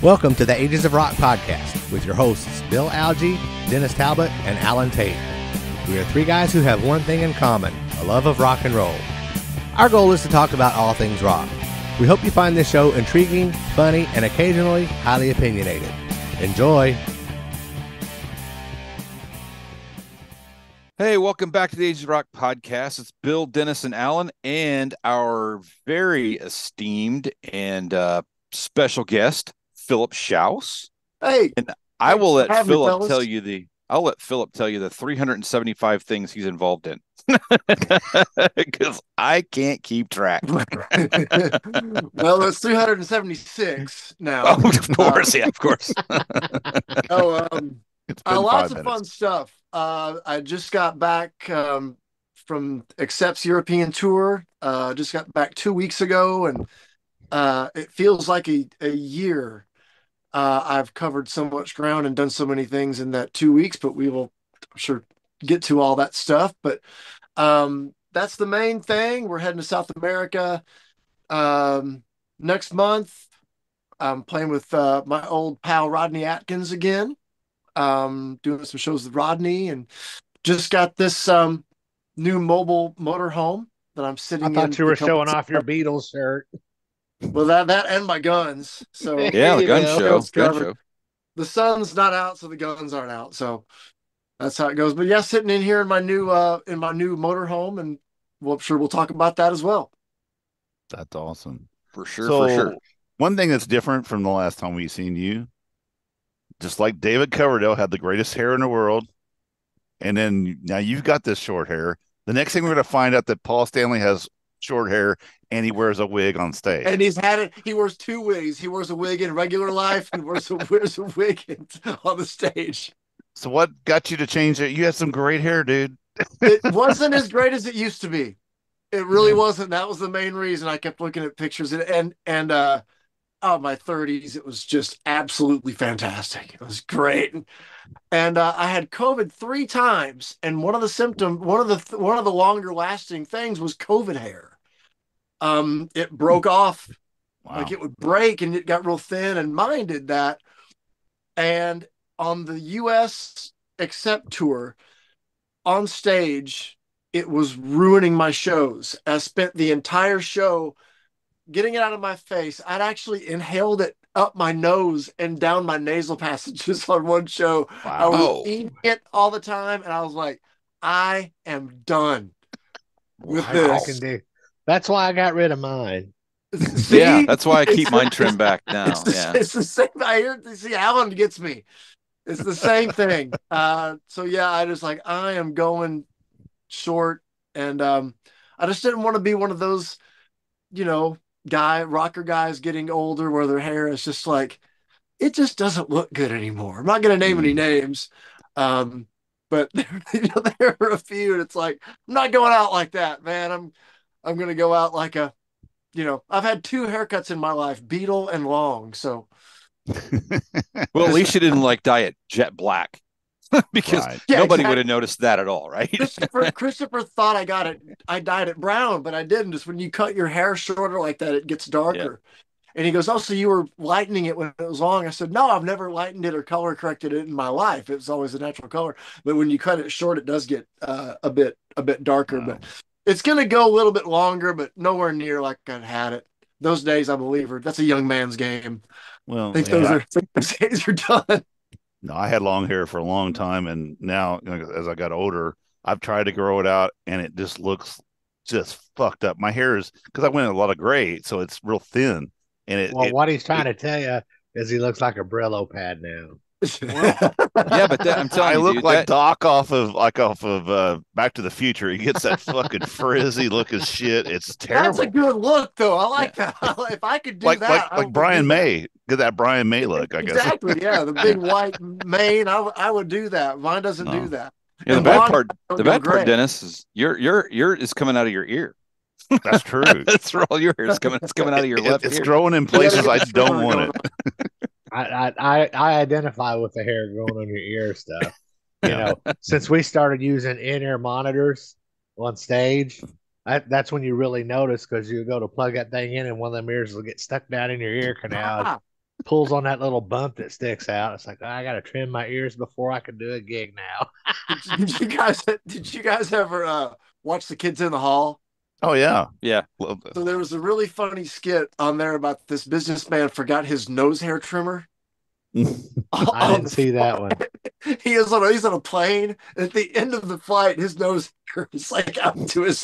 Welcome to the Ages of Rock podcast with your hosts Bill Algie, Dennis Talbot, and Alan Tate. We are three guys who have one thing in common, a love of rock and roll. Our goal is to talk about all things rock. We hope you find this show intriguing, funny, and occasionally highly opinionated. Enjoy! Hey, welcome back to the Ages of Rock podcast. It's Bill, Dennis, and Alan, and our very esteemed and special guest, Philip Shouse. Hey, and I will let Philip fellas. tell you the 375 things he's involved in, because I can't keep track. Well, it's 376 now. Oh, of course, yeah, of course. Lots of fun stuff. I just got back from Accept's European tour. Just got back 2 weeks ago, and it feels like a year. I've covered so much ground and done so many things in that 2 weeks, but we will, I'm sure, get to all that stuff. But that's the main thing. We're heading to South America next month. I'm playing with my old pal Rodney Atkins again. Doing some shows with Rodney, and just got this new mobile motorhome that I'm sitting in. I thought you were showing off your Beatles shirt. Well, that and my guns. So Yeah, the gun show. The sun's not out, so the guns aren't out. So that's how it goes. But yeah, sitting in here in my new motorhome, and I'm sure we'll talk about that as well. That's awesome. For sure. One thing that's different from the last time we've seen you, just like David Coverdale had the greatest hair in the world, and then now you've got this short hair. The next thing we're going to find out that Paul Stanley has short hair and he wears a wig on stage. And he wears two wigs. He wears a wig in regular life and wears a wig on the stage. So what got you to change it? You had some great hair, dude. It wasn't as great as it used to be. It really wasn't. That was the main reason. I kept looking at pictures and my 30s, it was just absolutely fantastic. It was great. And I had COVID 3 times, and one of the longer lasting things was COVID hair. It broke off. Wow. Like it would break and it got real thin, and mine did that. And on the US Accept tour on stage, it was ruining my shows. I spent the entire show getting it out of my face. I'd actually inhaled it up my nose and down my nasal passages on one show. Wow. I was eating it all the time, and I was like, I am done with this. That's why I got rid of mine. See? Yeah, that's why I keep mine trimmed back now. It's the same. See, Alan gets me. It's the same thing. So yeah, I am going short, and I just didn't want to be one of those, rocker guys getting older where their hair is just like, it just doesn't look good anymore. I'm not going to name any names, but there are a few, and it's like, I'm not going out like that, man. I'm going to go out like I've had 2 haircuts in my life, Beetle and long. So, well, at least you didn't dye it jet black. Because nobody would have noticed that at all, right? Christopher thought I dyed it brown, but I didn't. Just when you cut your hair shorter like that, it gets darker. Yeah. And he goes, "Oh, so you were lightening it when it was long?" I said, "No, I've never lightened it or color corrected it in my life. It was always a natural color. But when you cut it short, it does get a bit darker. Wow. But it's going to go a little bit longer, but nowhere near like I had it. Those days, I believe, that's a young man's game. Well, I think those days are done." No, I had long hair for a long time, and now as I got older, I've tried to grow it out, and it just looks just fucked up. My hair is, because I went a lot of gray, so it's real thin. And what he's trying to tell you is he looks like a Brillo pad now. Yeah, but I'm telling you, I look like Doc off of Back to the Future. He gets that fucking frizzy look of shit. It's terrible. That's a good look, though. I like that. If I could do that, like Brian May, get that Brian May look. I guess exactly. Yeah, the big white mane. I would do that. Mine doesn't do that. Yeah, the bad part, Dennis, is your is coming out of your ear. That's true. That's where all your hair is coming. It's coming out of your left ear. It's growing in places I don't want it. I identify with the hair growing on your ear stuff. Since we started using in-ear monitors on stage, that's when you really notice, because you go to plug that thing in and one of them ears will get stuck down in your ear canal. pulls on that little bump that sticks out. It's like, I got to trim my ears before I can do a gig now. Did you guys ever watch The Kids in the Hall? Oh yeah, Yeah. love that. So there was a really funny skit on there about this businessman forgot his nose hair trimmer I on didn't the see that one. he's on a plane. At the end of the flight, his nose hair is like out to his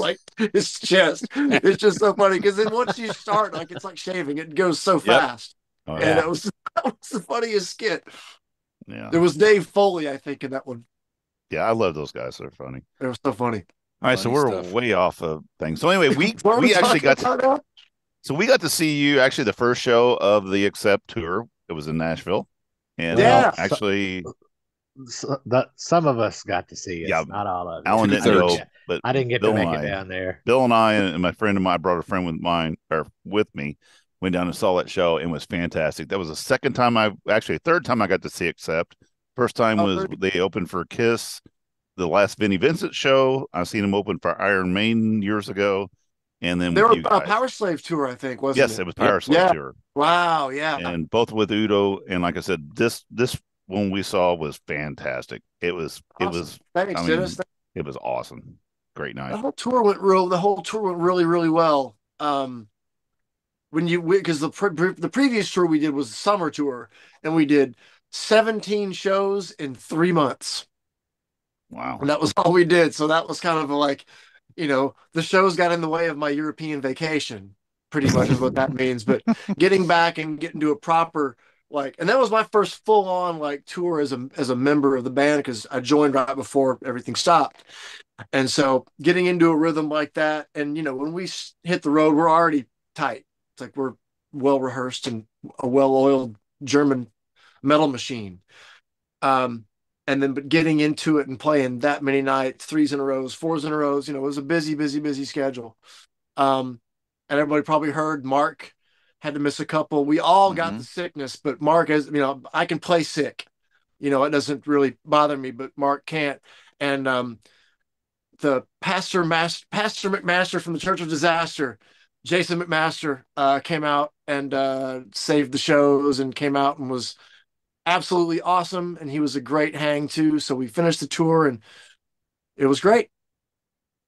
chest. It's just so funny because then once you start, like it's like shaving, it goes so Yep. fast. Oh, And Yeah. that was the funniest skit. yeah, There was Dave Foley, I think, in that one. yeah. I love those guys. They're funny. It was so funny. All right, so Funny we're stuff. way off of things. So anyway, What are we actually talking got about now? so we got to see you actually the first show of the Accept tour. It was in Nashville, and Yeah. actually, Some of us got to see it. Yeah, Not all of it. Alan didn't go, Two-thirds. but I didn't get Bill to and make I, it down there. Bill and I and my friend and I brought a friend with me, went down and saw that show and was fantastic. That was the third time I got to see Accept. First time was they opened for Kiss, the last Vinnie Vincent show. I've seen them open for Iron Maiden years ago, and then They with were you a guys. Power Slave tour, I think, wasn't Yes, it? it was Power Slave Yeah. tour, Wow, yeah. and both with Udo. And like I said, this one we saw was fantastic. It was Thanks, I mean, Dennis. it was awesome. Great night. The whole tour went really, really well. Because the previous tour we did was the summer tour, and we did 17 shows in 3 months, Wow. and that was all we did. So that was kind of like, the shows got in the way of my European vacation, pretty much is what that means. But getting back and getting to a proper and that was my first full on tour as a member of the band because I joined right before everything stopped. And so getting into a rhythm like that, and when we hit the road, we're already tight. It's like we're well rehearsed and a well-oiled German metal machine. But getting into it and playing that many nights, 3s in a row, 4s in a row, it was a busy, busy, busy schedule. And everybody probably heard Mark had to miss a couple. We all got the sickness, but Mark, as I can play sick. It doesn't really bother me, but Mark can't. And the Pastor McMaster from the Church of Disaster, Jason McMaster, came out and saved the shows and came out and was absolutely awesome. And he was a great hang too. So we finished the tour and it was great.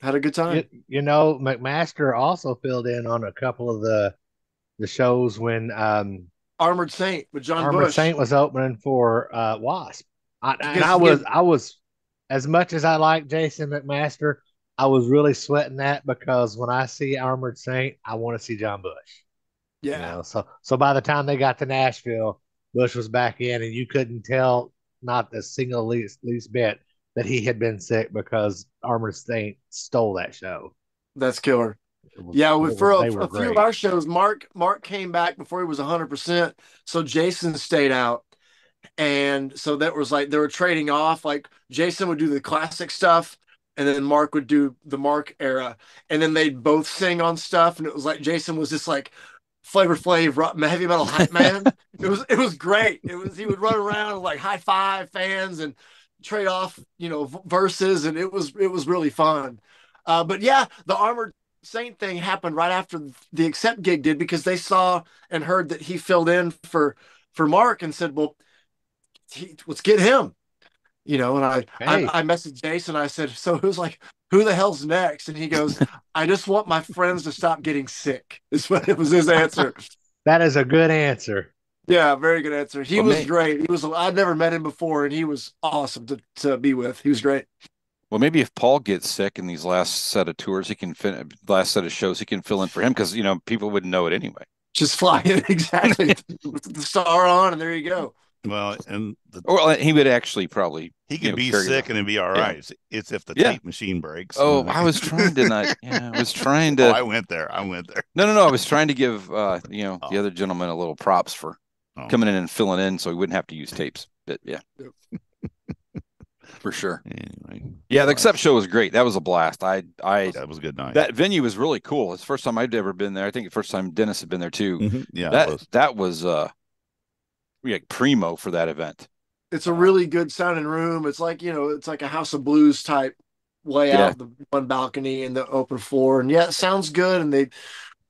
Had a good time. McMaster also filled in on a couple of the shows when Armored Saint with John Armored Bush. Saint was opening for Wasp. I was as much as I like Jason McMaster, I was really sweating that because when I see Armored Saint, I want to see John Bush. Yeah. So by the time they got to Nashville, Bush was back in, and you couldn't tell not a single least bit that he had been sick because Armored Saint stole that show. That's killer. For a few of our shows, Mark came back before he was 100%. So Jason stayed out. And so that was they were trading off. Like Jason would do the classic stuff, and then Mark would do the Mark era. And then they'd both sing on stuff. And it was like Jason was just like Flavor Flav, heavy metal hype man. It was great. He would run around and high five fans and trade off, verses, and it was really fun. But yeah, the Armored Saint thing happened right after the Accept gig did because they saw and heard that he filled in for Mark and said, well, let's get him. And I messaged Jason. I said, so it was who the hell's next? And he goes, I just want my friends to stop getting sick. Is what it was his answer. That is a good answer. Yeah, very good answer. He was great. I'd never met him before, and he was awesome to be with. He was great. Well, maybe if Paul gets sick in these last set of tours, last set of shows, he can fill in for him because people wouldn't know it anyway. Just fly in exactly with the star on, and there you go. Well, he would actually probably he could be sick and it'd be all right. Yeah. It's if the tape machine breaks. Oh, I was trying to not. Yeah, I was trying to. I went there. No. I was trying to give the other gentleman a little props for coming in and filling in, so he wouldn't have to use tapes. But yeah, for sure. Anyway, the Accept show was great. That was a blast. That was a good night. That venue was really cool. It's the first time I'd ever been there. I think the first time Dennis had been there too. Mm-hmm. Yeah, that was primo for that event. It's a really good sounding room. It's it's like a House of Blues type layout, the one balcony and the open floor. And it sounds good. And they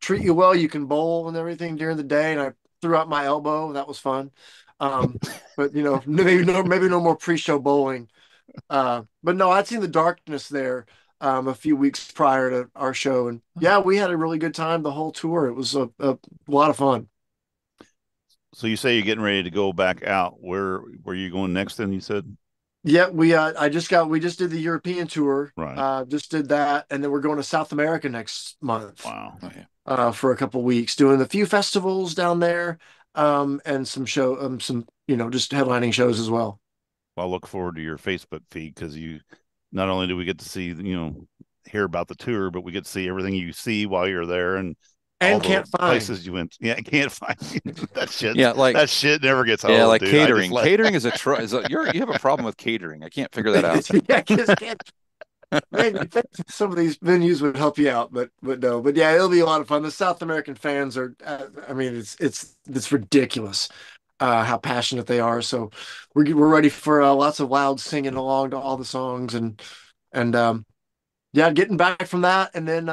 treat you well. You can bowl and everything during the day. And threw out my elbow. That was fun. But maybe no more pre-show bowling. But no, I'd seen the Darkness there a few weeks prior to our show, and yeah, we had a really good time the whole tour. It was a lot of fun. So you say you're getting ready to go back out. Where are you going next then, you said? Yeah, we just did the European tour. Right. Just did that, and then we're going to South America next month. Wow. Oh, yeah. For a couple weeks, doing a few festivals down there, and some just headlining shows as well. Well, I look forward to your Facebook feed because you not only do we get to see, hear about the tour, but we get to see everything you see while you're there and all the Can't find places you went. Yeah, can't find that shit. Yeah, like that shit never gets old. Yeah, like dude. catering. Catering is you have a problem with catering. I can't figure that out. Yeah, just can't. Man, you think some of these venues would help you out, but no. But yeah, it'll be a lot of fun. The South American fans are, I mean, it's ridiculous how passionate they are. So we're ready for lots of loud singing along to all the songs and yeah, getting back from that, and then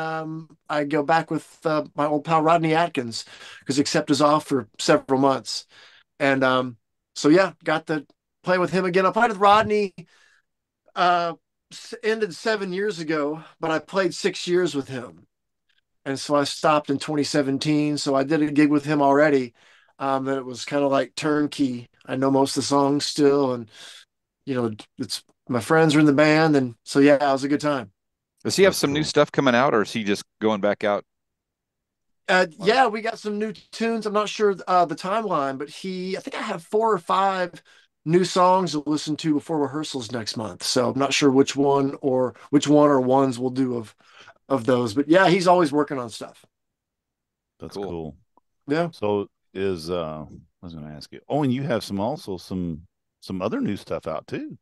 I go back with my old pal Rodney Atkins because Accept is off for several months, and so yeah, got to play with him again. I played with Rodney. Uh, Ended 7 years ago, but I played 6 years with him. And so I stopped in 2017. So I did a gig with him already. And it was kind of like turnkey. I know most of the songs still. And, it's my friends are in the band. And so, yeah, it was a good time. Does he have some new stuff coming out, or is he just going back out? Yeah, we got some new tunes. I'm not sure the timeline, but I think I have 4 or 5 new songs to listen to before rehearsals next month. So I'm not sure which one or ones we'll do of those. But yeah, he's always working on stuff. That's cool. Yeah. So I was going to ask you. Oh, and you have some other new stuff out too.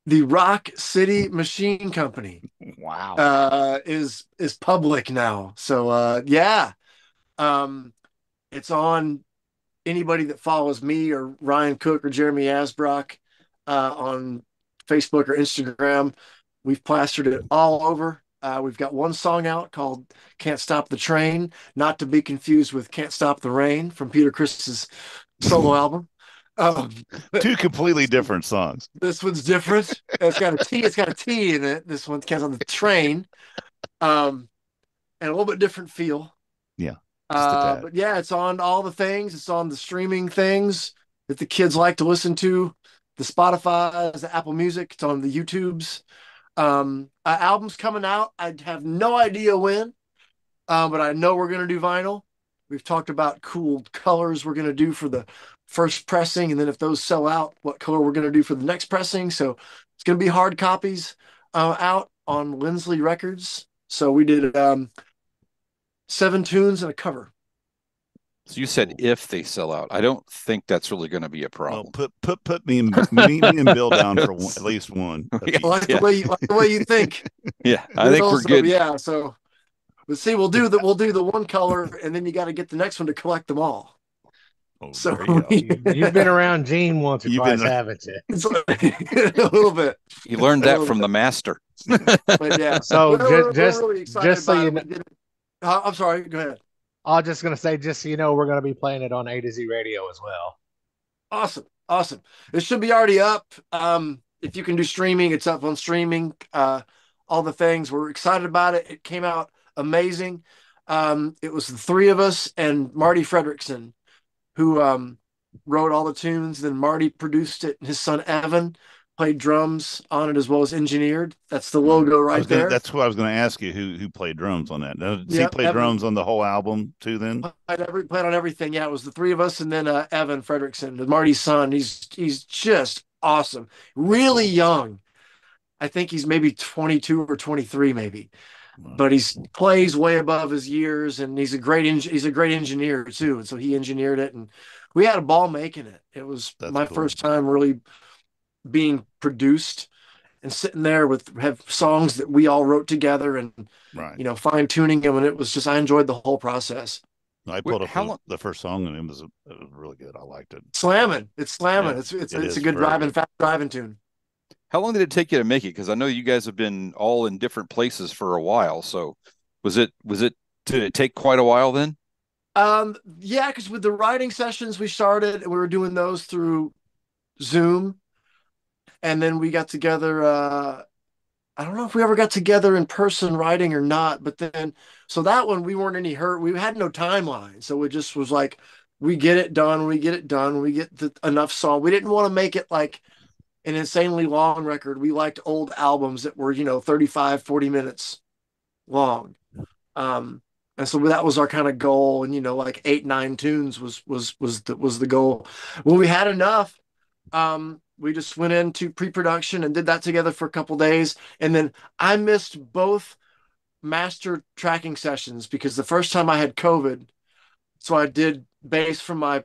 The Rock City Machine Company. Wow. Is public now. So yeah. It's on anybody that follows me or Ryan Cook or Jeremy Asbrock on Facebook or Instagram. We've plastered it all over. We've got one song out called Can't Stop the Train, not to be confused with Can't Stop the Rain from Peter Chris's solo album. Two completely different songs. This one's different. It's got a T in it. This one Can't Stop the Train. And a little bit different feel. Yeah. But yeah, it's on all the things. It's on the streaming things that the kids like to listen to, the Spotify, the Apple Music. It's on the YouTubes. Album's coming out. I have no idea when, but I know we're going to do vinyl. We've talked about cool colors we're going to do for the first pressing, and then if those sell out, what color we're going to do for the next pressing. So it's going to be hard copies out on Lindsley Records. So we did 7 tunes and a cover. So you said if they sell out. I don't think that's really going to be a problem. Well, put me and Bill down for at least one. Yeah, like the way you think. Yeah, I think we're good. Yeah, so let's see. We'll do the one color, and then you got to get the next one to collect them all. Oh, so you've been around Gene once or twice, haven't you? A little bit. You learned that from the master. But yeah, so we're really excited just so you know, I'm sorry. Go ahead. I was just going to say, just so you know, we're going to be playing it on A to Z Radio as well. Awesome. It should be already up. If you can do streaming, it's up on streaming. All the things. We're excited about it. It came out amazing. It was the 3 of us and Marty Fredrickson who wrote all the tunes. Then Marty produced it, and his son Evan played drums on it as well as engineered. That's the logo right there. That's what I was going to ask you. Who played drums on that? Did he play drums on the whole album too? Then played on everything. Yeah, it was the 3 of us, and then Evan Fredrickson, Marty's son. He's just awesome. Really young. I think he's maybe 22 or 23, maybe. But he plays way above his years, and he's a great engineer too. And so he engineered it, and we had a ball making it. It was my first time really being produced and sitting there have songs that we all wrote together and fine tuning them, and it was just I enjoyed the whole process. I pulled up the first song, and it was really good. I liked it. It's slamming. Yeah, it's a good fast driving tune. How long did it take you to make it? Because I know you guys have been all in different places for a while. So did it take quite a while then? Yeah, because with the writing sessions we started, we were doing those through Zoom, and then we got together. I don't know if we ever got together in person writing or not, but then so that one we weren't any hurt. We had no timeline, so it just was like we get it done, we get it done, we get enough song. We didn't want to make it like an insanely long record. We liked old albums that were 35, 40 minutes long. Um, and so that was our kind of goal. And like 8, 9 tunes was the goal. When we had enough, we just went into pre-production and did that together for a couple days. And then I missed both master tracking sessions because the first time I had COVID, so I did bass from my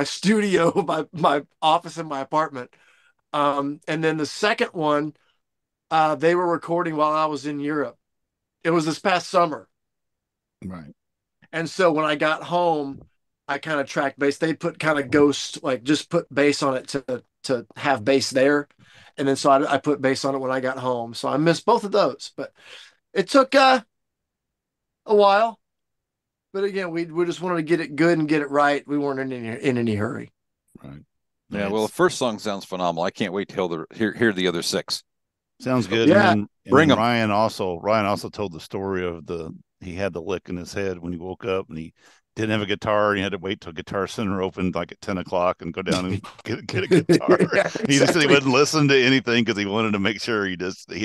studio, my office in my apartment. And then the second one, they were recording while I was in Europe. It was this past summer. Right. And so when I got home, I kind of tracked bass. They put kind of ghost, like just put bass on it to have bass there. And then so I put bass on it when I got home. So I missed both of those, but it took a while. But again, we just wanted to get it good and get it right. We weren't in any hurry. Right. Yeah, well, the first song sounds phenomenal. I can't wait to hear the other six. Sounds good. Yeah. And Bring 'em. Ryan also told the story of he had the lick in his head when he woke up and he didn't have a guitar and he had to wait till Guitar Center opened like at 10 o'clock and go down and get a guitar. Yeah, exactly. He just said he wouldn't listen to anything because he wanted to make sure he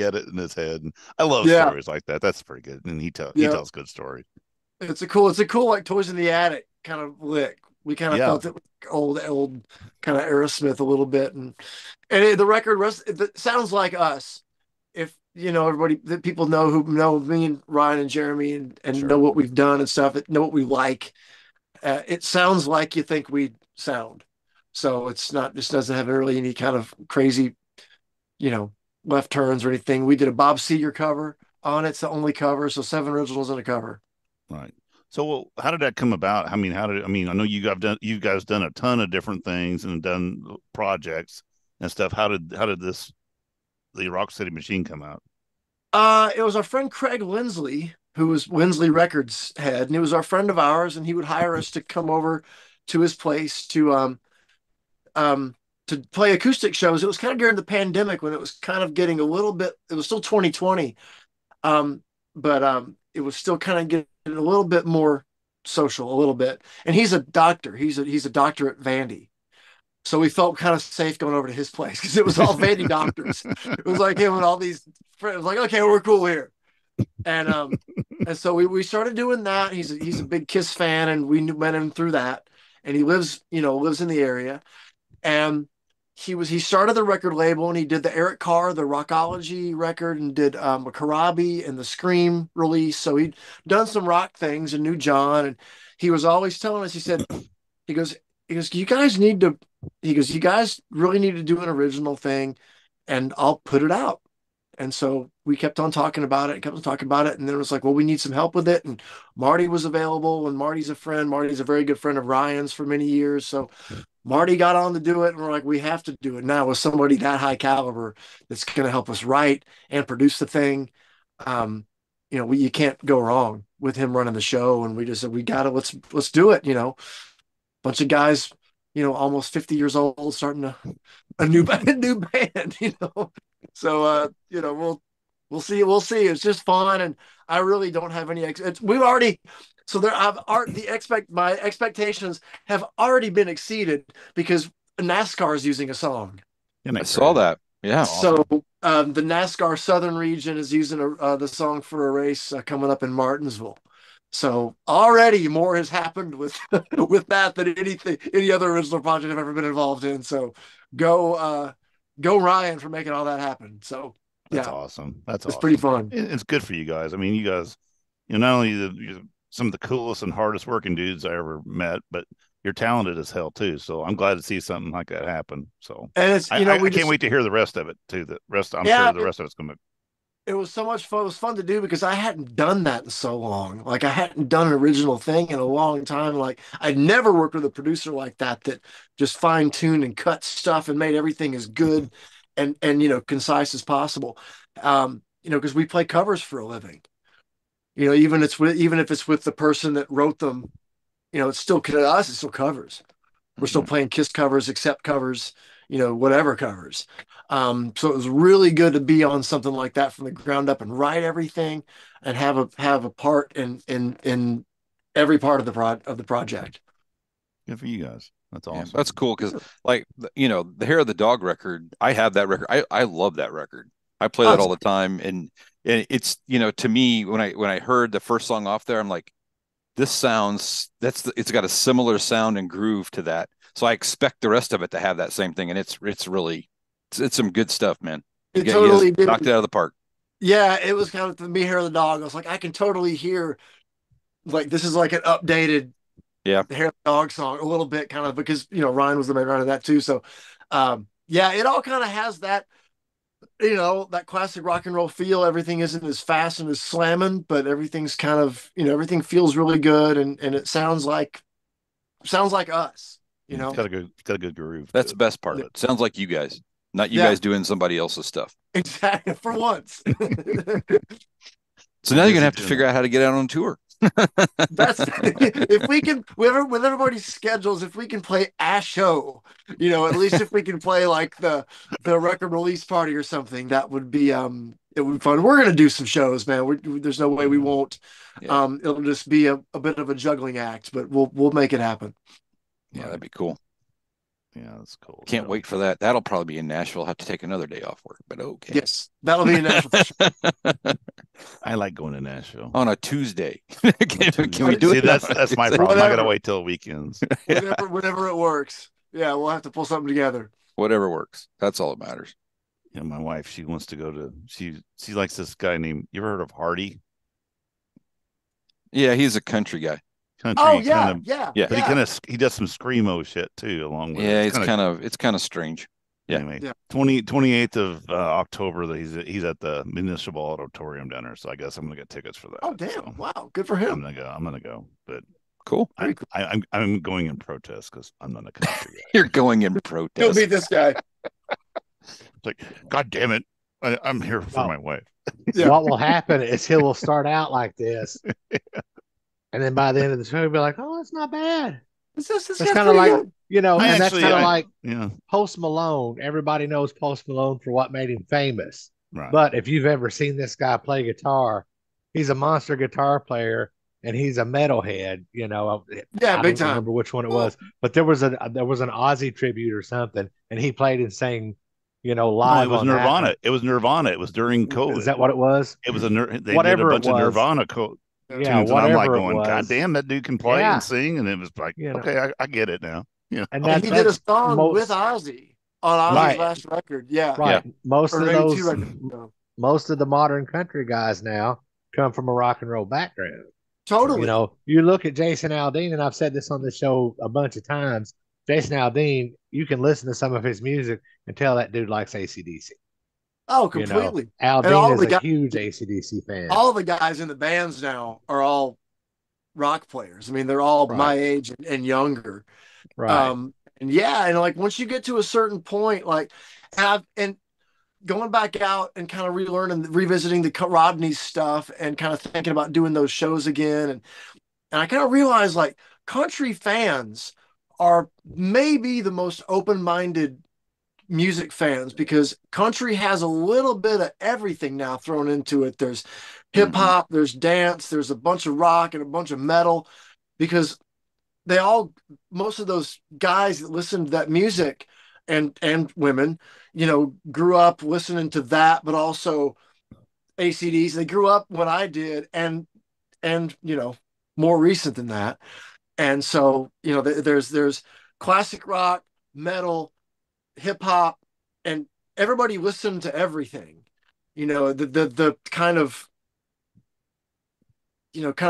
had it in his head. And I love Yeah. stories like that. That's pretty good. And he Yeah. tells good stories. It's a cool like Toys in the Attic kind of lick. We kind of felt it was old kind of Aerosmith a little bit, and the record it sounds like us. If everybody that people who know me and Ryan and Jeremy and Sure. know what we've done and stuff, know what we like. It sounds like you think we sound. So it's not just doesn't have really any kind of crazy, left turns or anything. We did a Bob Seger cover on it. It's the only cover, so 7 originals and a cover. Right. So how did that come about? I mean, I know you guys done a ton of different things and done projects and stuff. How did the Rock City Machine come out? It was our friend Craig Lindsley, who was Lindsley Records head, and he was our friend of ours, and he would hire us to come over to his place to play acoustic shows. It was kind of during the pandemic when it was kind of getting a little bit. It was still 2020, but it was still kind of getting a little bit more social, a little bit. And he's a doctor. He's a doctor at Vandy. So we felt kind of safe going over to his place because it was all Vandy doctors. It was like him and all these friends. Like, okay, we're cool here. And so we started doing that. He's a big Kiss fan, and we met him through that. And he lives in the area. And he started the record label, and he did the Eric Carr, the Rockology record, and did a Karabi and the Scream release. So he'd done some rock things and knew John. And he was always telling us, he goes, you guys really need to do an original thing, and I'll put it out. And so we kept on talking about it, and then it was like, well, we need some help with it. And Marty was available, and Marty's a friend. Marty's a very good friend of Ryan's for many years. So Marty got on to do it, and we're like, we have to do it now with somebody that high caliber that's going to help us write and produce the thing. You can't go wrong with him running the show. And we just said, let's do it. Bunch of guys, almost 50 years old, starting a new band, So we'll see. It's just fun, and I really don't have any. We've already. So my expectations have already been exceeded because NASCAR is using a song. I saw that. Yeah. So the NASCAR Southern region is using the song for a race coming up in Martinsville. So already more has happened with that than any other original project I've ever been involved in. So go Ryan for making all that happen. So that's awesome. It's pretty fun. It's good for you guys. I mean, you guys, not only you're some of the coolest and hardest working dudes I ever met, but you're talented as hell too. So I'm glad to see something like that happen. So and I can't wait to hear the rest of it too. I'm sure the rest of it's going to. It was so much fun. It was fun to do because I hadn't done that in so long. Like I hadn't done an original thing in a long time. Like I'd never worked with a producer like that just fine-tuned and cut stuff and made everything as good and concise as possible. Because we play covers for a living. even if it's with the person that wrote them, it's still to us, it's still covers. We're still playing Kiss covers, Accept covers, whatever covers. So it was really good to be on something like that from the ground up and write everything and have a part in every part of the project. Good for you guys. That's awesome. That's cool because, like, the Hair of the Dog record, I have that record. I love that record. I play that all the time, and it's to me when I heard the first song off there, I'm like, this sounds it's got a similar sound and groove to that. So I expect the rest of it to have that same thing, and it's really it's some good stuff, man. It totally did. Knocked it out of the park. Yeah, it was kind of the Me Hair of the Dog. I was like, I can totally hear like this is like an updated Hair of the Dog song a little bit, kind of because Ryan was the main writer of that too. So yeah, it all kind of has that that classic rock and roll feel. Everything isn't as fast and as slamming, but everything's kind of everything feels really good and it sounds like us. It's got a good groove. That's the best part. It sounds like you guys, not you guys doing somebody else's stuff. Exactly, for once. So now you're gonna have to figure out how to get out on tour. That's if we can with everybody's schedules, if we can play a show, at least if we can play like the record release party or something, that would be it would be fun. We're gonna do some shows, man. There's no way we won't. It'll just be a bit of a juggling act, but we'll make it happen. Yeah, that'd be cool. Yeah, that's cool. Can't wait for that. That'll probably be in Nashville. I'll have to take another day off work, but okay. Yes, that'll be in Nashville. I like going to Nashville on a Tuesday. Can we do it? That's my problem. I gotta wait till weekends. Whenever it works. Yeah, we'll have to pull something together. Whatever works. That's all that matters. Yeah, my wife, she wants to go to. She likes this guy named. You ever heard of Hardy? Yeah, he's a country guy. Oh yeah. But he does some screamo shit too along with it. It's kind of strange. Yeah. Anyway, 28th of October, he's at the Municipal Auditorium dinner, so I guess I'm gonna get tickets for that. Oh damn! So wow, good for him. I'm gonna go, but cool. I'm going in protest because I'm not a country guy. You're going in protest. He'll be this guy. It's like, God damn it, I'm here for my wife. What will happen is he will start out like this. And then by the end of the show, he'll be like, "Oh, it's not bad." It's kind of like good. And that's kind of like Post Malone. Everybody knows Post Malone for what made him famous. Right. But if you've ever seen this guy play guitar, he's a monster guitar player, and he's a metalhead. Yeah, I big don't time. remember which one it was, but there was an Ozzy tribute or something, and he played and sang. Live. No, it was Nirvana. It was Nirvana. It was during COVID. Is that what it was? It was they did a bunch of Nirvana tunes, and I'm like going, God damn, that dude can play and sing, and it was like, okay, I get it now. And he did a song with Ozzy on Ozzy's last record. Yeah, right. Yeah. Most of the modern country guys now come from a rock and roll background. Totally. You look at Jason Aldean, and I've said this on the show a bunch of times. Jason Aldean, you can listen to some of his music and tell that dude likes AC/DC. Oh, completely. Aldean is a huge AC/DC fan. All the guys in the bands now are all rock players. I mean, they're all my age and younger. Right. And like once you get to a certain point, like and going back out and kind of revisiting the Rodney stuff and kind of thinking about doing those shows again. And I kind of realized like country fans are maybe the most open-minded music fans because country has a little bit of everything now thrown into it. There's hip hop, there's dance, there's a bunch of rock and a bunch of metal because most of those guys that listen to that music and women, grew up listening to that, but also ACDs. They grew up when I did and more recent than that. And so, there's classic rock, metal, hip hop, and everybody listened to everything. The kind of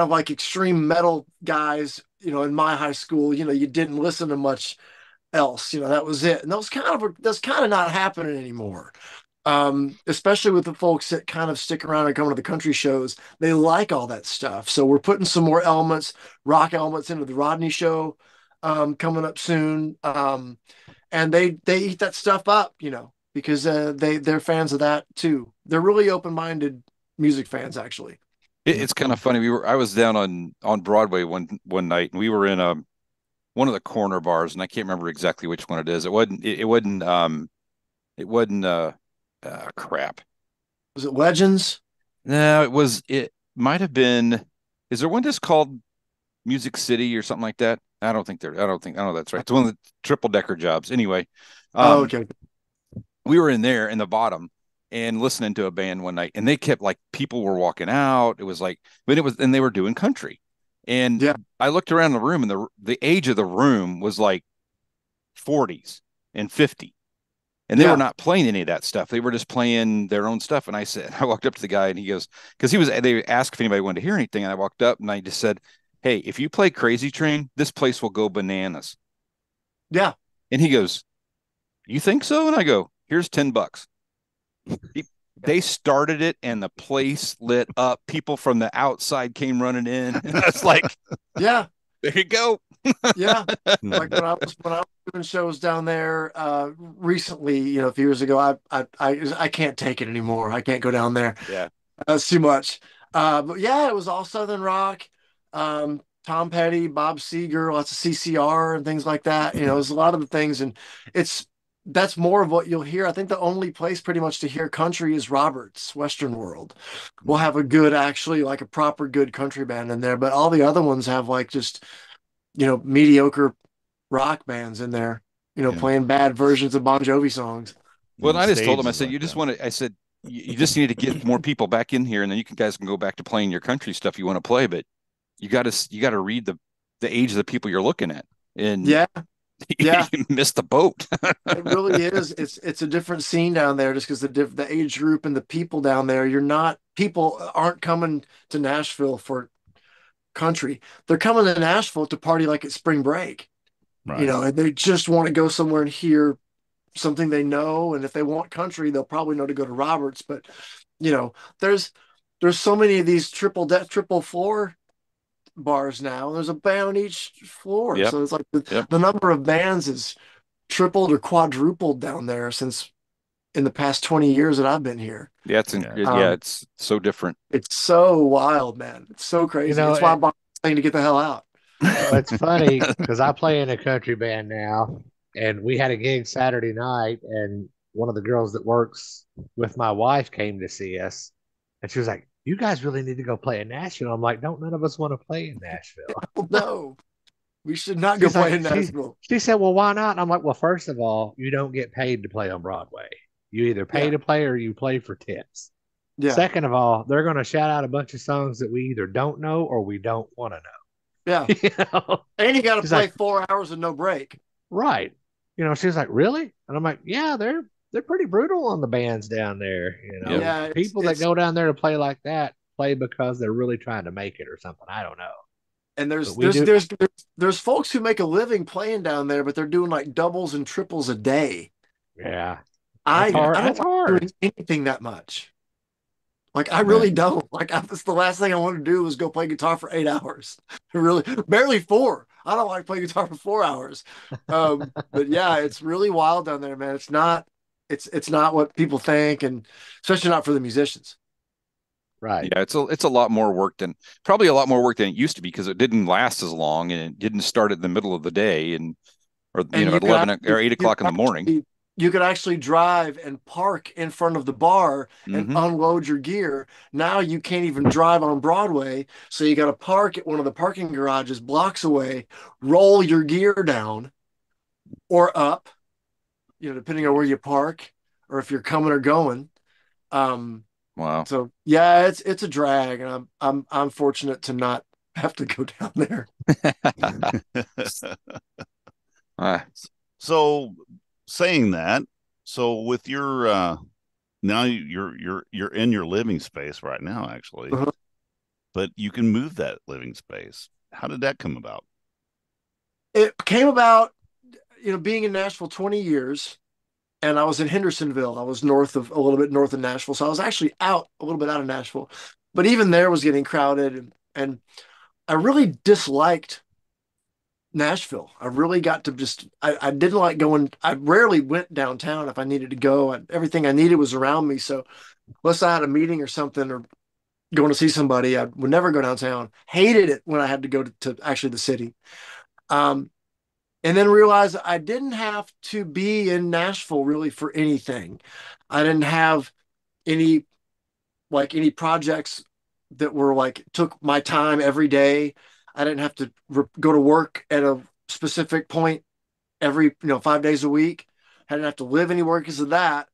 like extreme metal guys, in my high school, you didn't listen to much else. That was it. And that's kind of not happening anymore. Especially with the folks that kind of stick around and come to the country shows, they like all that stuff. So we're putting some more rock elements into the Rodney show, coming up soon. And they eat that stuff up, because they're fans of that too. They're really open-minded music fans, actually. It's kind of funny. I was down on Broadway one night, and we were in one of the corner bars, and I can't remember exactly which one it is. It wasn't crap. Was it Legends? No, it might have been. Is there one just called Music City or something like that? I don't know that's right. It's one of the triple decker jobs. Anyway, Oh, um, okay. we were in there in the bottom and listening to a band one night, and they kept like people were walking out. It was like, but it was, and they were doing country. And Yeah. I looked around the room, and the age of the room was like 40s and 50. And they were Yeah. not playing any of that stuff. They were just playing their own stuff. And I walked up to the guy, and he goes, because they asked if anybody wanted to hear anything. And I walked up and I just said, "Hey, if you play Crazy Train, this place will go bananas." Yeah. And he goes, "You think so?" And I go, "Here's $10." They started it, and the place lit up. People from the outside came running in. And I was like, Yeah. there you go. Yeah. Like when I was doing shows down there recently, a few years ago, I can't take it anymore. I can't go down there. Yeah. That's too much. But yeah, it was all Southern rock. Tom Petty, Bob Seger, lots of CCR and things like that. It was a lot of the things, and it's that's more of what you'll hear. I think the only place pretty much to hear country is Roberts, Western World. We'll have a good, actually, like a proper good country band in there, but all the other ones have like just, mediocre rock bands in there, Yeah. playing bad versions of Bon Jovi songs. Well, and The I just told him, I stage is said, you like just that. want to, I said, you just need to get more people back in here, and then you guys can go back to playing your country stuff you want to play. But you got to read the age of the people you're looking at, and Yeah, yeah. you missed the boat. It really is. It's a different scene down there just because the age group and the people down there, people aren't coming to Nashville for country. They're coming to Nashville to party like it's spring break, Right. and they just want to go somewhere and hear something they know. And if they want country, they'll probably know to go to Roberts. But, you know, there's there's so many of these triple floor bars now. There's a band on each floor. Yep. So it's like Yep. the number of bands is tripled or quadrupled down there since in the past 20 years that I've been here. Yeah, Yeah. it's so different. It's so wild, man. It's so You crazy. know, It's why I'm saying to get the hell out. it's funny because I play in a country band now, and we had a gig Saturday night, and one of the girls that works with my wife came to see us, and she was like, "You guys really need to go play in Nashville." I'm like, "Don't none of us want to play in Nashville." Well, no, we should not go She's play like, in Nashville. she said, "Well, why not?" And I'm like, "Well, first of all, you don't get paid to play on Broadway. You either pay Yeah, to play or you play for tips. yeah, Second of all, they're going to shout out a bunch of songs that we either don't know or we don't want to yeah. know." You know? And you got to She's play like, 4 hours and no break. right. She was like, really? And I'm like, yeah, they're pretty brutal on the bands down there. Yep. Yeah, People that go down there to play like that play because they're really trying to make it or something. I don't know. and But there's we there's do. there's there's folks who make a living playing down there, but they're doing like doubles and triples a day. Yeah. I That's hard. I don't That's like hard. doing anything that much. Like I Yeah. really don't. Like that's the last thing I want to do was go play guitar for 8 hours. Really, barely four. I don't like playing guitar for 4 hours. But yeah, it's really wild down there, man. It's not what people think, and especially not for the musicians. Right. Yeah, it's a lot more work than probably a lot more work than it used to be because it didn't last as long and it didn't start in the middle of the day or And at 11 or 8 o'clock in the morning. you could actually drive and park in front of the bar and Hmm. unload your gear. Now you can't even drive on Broadway, so you got to park at one of the parking garages blocks away, roll your gear down or up, depending on where you park or if you're coming or going. Um, Wow. so yeah, it's a drag, and I'm fortunate to not have to go down there. Ah, So saying that, so with your now you're in your living space right now, actually, Uh-huh. but you can move that living space. How did that come about? It came about, being in Nashville 20 years, and I was in Hendersonville. I was a little bit north of Nashville. So I was actually a little bit out of Nashville. But even there was getting crowded, and I really disliked Nashville. I really got to I didn't like going. I rarely went downtown if I needed to go. Everything I needed was around me. So unless I had a meeting or something, or going to see somebody. I would never go downtown. Hated it when I had to go to actually the city. Um, and then realized I didn't have to be in Nashville really for anything. I didn't have any any projects that were like took my time every day. I didn't have to go to work at a specific point every 5 days a week. I didn't have to live anywhere because of that.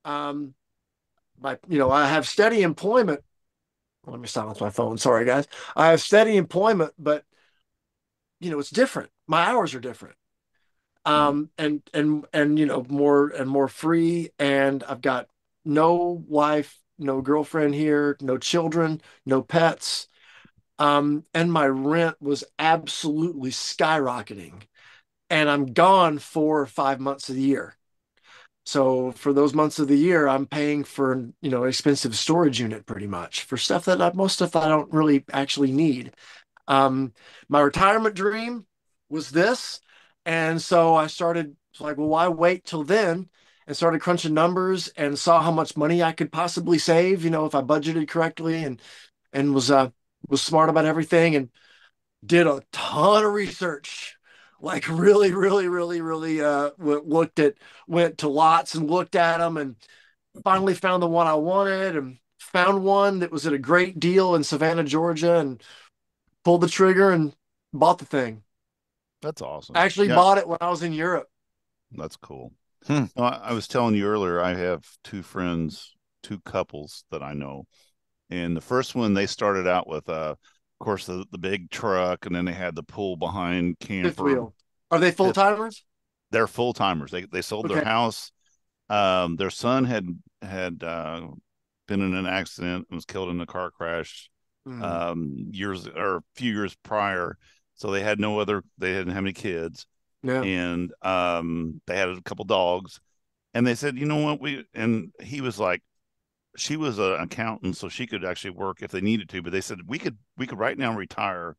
Um, I have steady employment. Let me silence my phone. Sorry, guys. I have steady employment, but it's different. My hours are different. And more free. And I've got no wife, no girlfriend here, no children, no pets. And my rent was absolutely skyrocketing. And I'm gone 4 or 5 months of the year. So for those months of the year, I'm paying for an expensive storage unit pretty much for stuff most stuff I don't really actually need. My retirement dream was this, and so I started like, well, why wait till then? And started crunching numbers and saw how much money I could possibly save, if I budgeted correctly and was smart about everything and did a ton of research, like really, really, really, really went to lots and looked at them and finally found the one I wanted and found one that was at a great deal in Savannah, Georgia, and pulled the trigger and bought the thing. That's awesome. I actually bought it when I was in Europe. That's cool. I was telling you earlier, I have two friends, two couples that I know. And the first one, they started out with, of course, the big truck, and then they had the pull behind camper. Fifth wheel. Are they full timers? They're full timers. They sold their house. Their son had been in an accident and was killed in a car crash a few years prior. So they had they didn't have any kids. Yeah. And they had a couple dogs. And they said, you know what, and he was like, she was an accountant, so she could actually work if they needed to. But they said we could right now retire,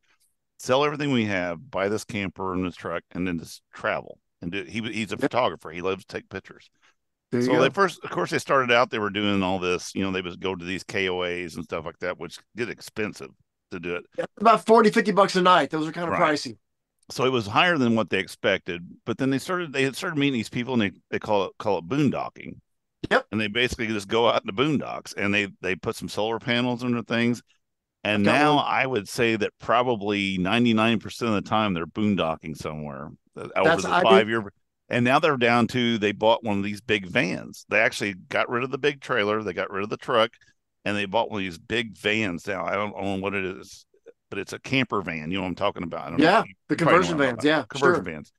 sell everything we have, buy this camper and this truck, and then just travel. And he's a photographer. He loves to take pictures. So they first, of course, they started out. They were doing all this. They would go to these KOAs and stuff like that, which get expensive to do it. Yeah, about $40-50 a night. Those are kind of pricey. So it was higher than what they expected. But then they started meeting these people, and they call it boondocking. Yep. And they basically just go out in the boondocks, and they put some solar panels under things. And now I would say that probably 99% of the time they're boondocking somewhere over the 5-year. And now they're down to, they bought one of these big vans. They actually got rid of the big trailer. They got rid of the truck, and they bought one of these big vans. Now, I don't know what it is, but it's a camper van. You know what I'm talking about? I don't know. The conversion vans. Yeah, conversion vans.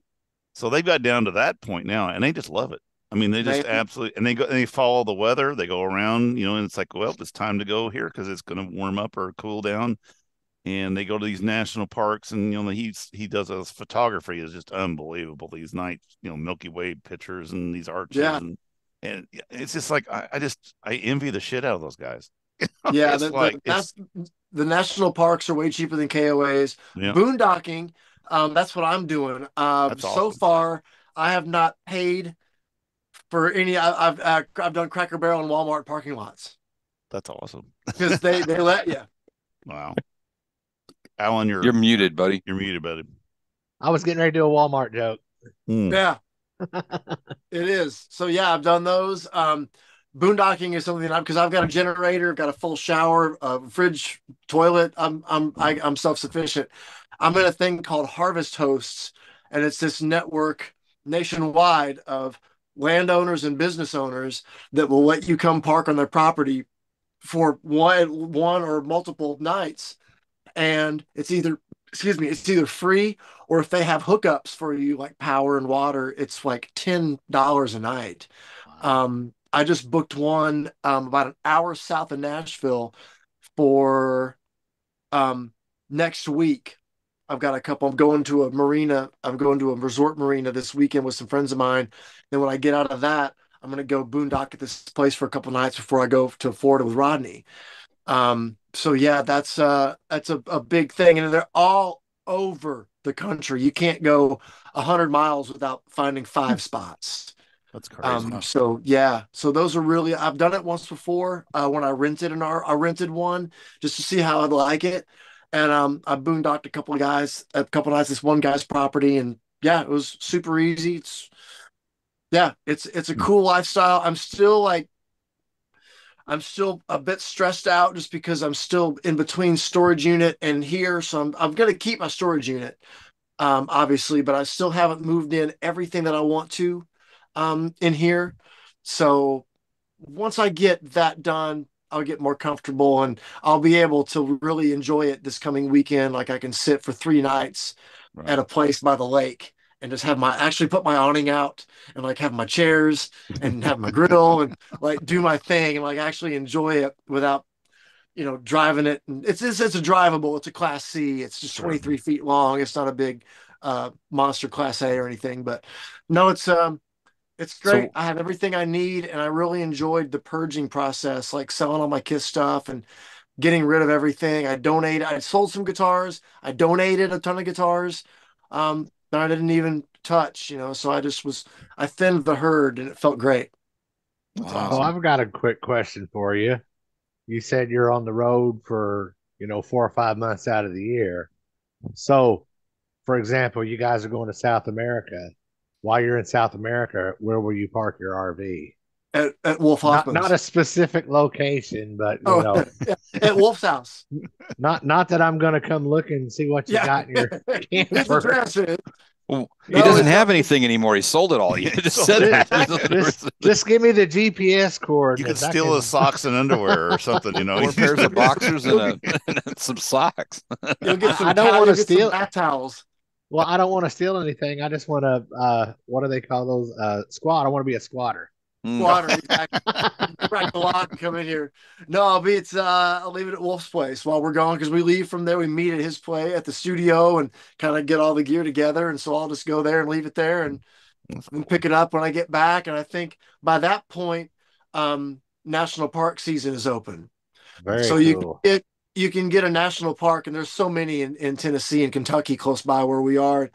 So they've got down to that point now, and they just love it. I mean, they just absolutely, and they follow the weather. They go around, and it's like, well, it's time to go here because it's going to warm up or cool down. And they go to these national parks, and he does his photography is just unbelievable. These nights, Milky Way pictures and these arches, and it's just like I envy the shit out of those guys. Yeah, the national parks are way cheaper than KOAs. Yeah. Boondocking, that's what I'm doing. So far, I have not paid for any. I've done Cracker Barrel and Walmart parking lots. That's awesome because they let you. Wow. Alan, you're muted, buddy. You're muted, buddy. I was getting ready to do a Walmart joke. Yeah, it is. So yeah, I've done those. Boondocking is something because I've got a generator, I've got a full shower, fridge, toilet. I'm self-sufficient. I'm in a thing called Harvest Hosts, and it's this network nationwide of landowners and business owners that will let you come park on their property for one or multiple nights. And it's either free, or if they have hookups for you, like power and water, it's like $10 a night. Wow. I just booked one about an hour south of Nashville for next week. I've got a couple. I'm going to a marina. I'm going to a resort marina this weekend with some friends of mine. Then when I get out of that, I'm going to go boondock at this place for a couple nights before I go to Florida with Rodney. So yeah, that's a big thing, and they're all over the country. You can't go 100 miles without finding 5 spots. That's crazy. So yeah, so those are really, I've done it once before when I rented one just to see how I'd like it, and I boondocked a couple nights this one guy's property, and yeah, it was super easy. It's a cool lifestyle. I'm still a bit stressed out just because I'm still in between storage unit and here, so I'm gonna keep my storage unit, obviously, but I still haven't moved in everything that I want to, in here. So once I get that done, I'll get more comfortable and I'll be able to really enjoy it this coming weekend. Like I can sit for 3 nights at a place by the lake and just actually put my awning out and like have my chairs and have my grill and like do my thing and like actually enjoy it without, driving it. And it's a drivable. It's a Class C. It's just 23 feet long. It's not a big monster Class A or anything, but no, it's great. So I have everything I need, and I really enjoyed the purging process, like selling all my Kiss stuff and getting rid of everything. I sold some guitars. I donated a ton of guitars that I didn't even touch, so I thinned the herd and it felt great. That's So awesome. I've got a quick question for you. You said you're on the road for, 4 or 5 months out of the year. So, for example, you guys are going to South America. While you're in South America, where will you park your RV? At Wolf Not Hoffman's. a specific location, but Oh, at Wolf's house. not that I'm gonna come look and see what you Yeah. got in your His camper. address is. well, he No, doesn't it's have not. anything anymore. He sold it all. You He just sold said it. that. Just give me the GPS You coordinates. could I steal can- his socks and underwear or something, 4 pairs of boxers You'll and, get, and some socks. you'll get I don't want you'll to get some steal. bath towels. Well, I don't want to steal anything. I just want to. What do they call those? Squat. I want to be a squatter. Mm. Squatter, exactly. Crack the lock and come in here. No, I'll leave it at Wolf's place while we're gone because we leave from there. We meet at his play at the studio and kind of get all the gear together. And so I'll just go there and leave it there and That's then cool. pick it up when I get back. And I think by that point, national park season is open. Very So cool. you can get a national park, and there's so many in Tennessee and Kentucky close by where we are.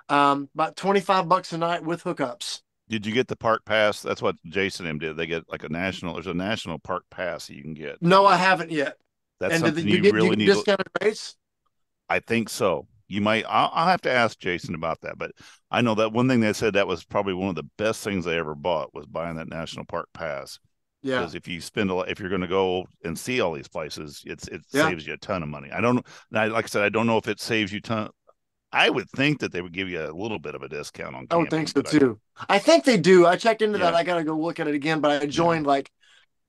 About $25 a night with hookups. Did you get the park pass? That's what Jason and them did. They get like there's a national park pass you can get. No, I haven't yet. That's And something you you get really need to. discounted rates? I think so. You might. I'll have to ask Jason about that. But I know that one thing they said that was probably one of the best things they ever bought was buying that national park pass. Yeah. Because if you spend if you're going to go and see all these places, it Yeah. saves you a ton of money. I don't. Like I said, I don't know if it saves you ton. I would think that they would give you a little bit of a discount on. I would think so camping, too. I think they do. I checked into that. Yeah. I gotta go look at it again. But I joined like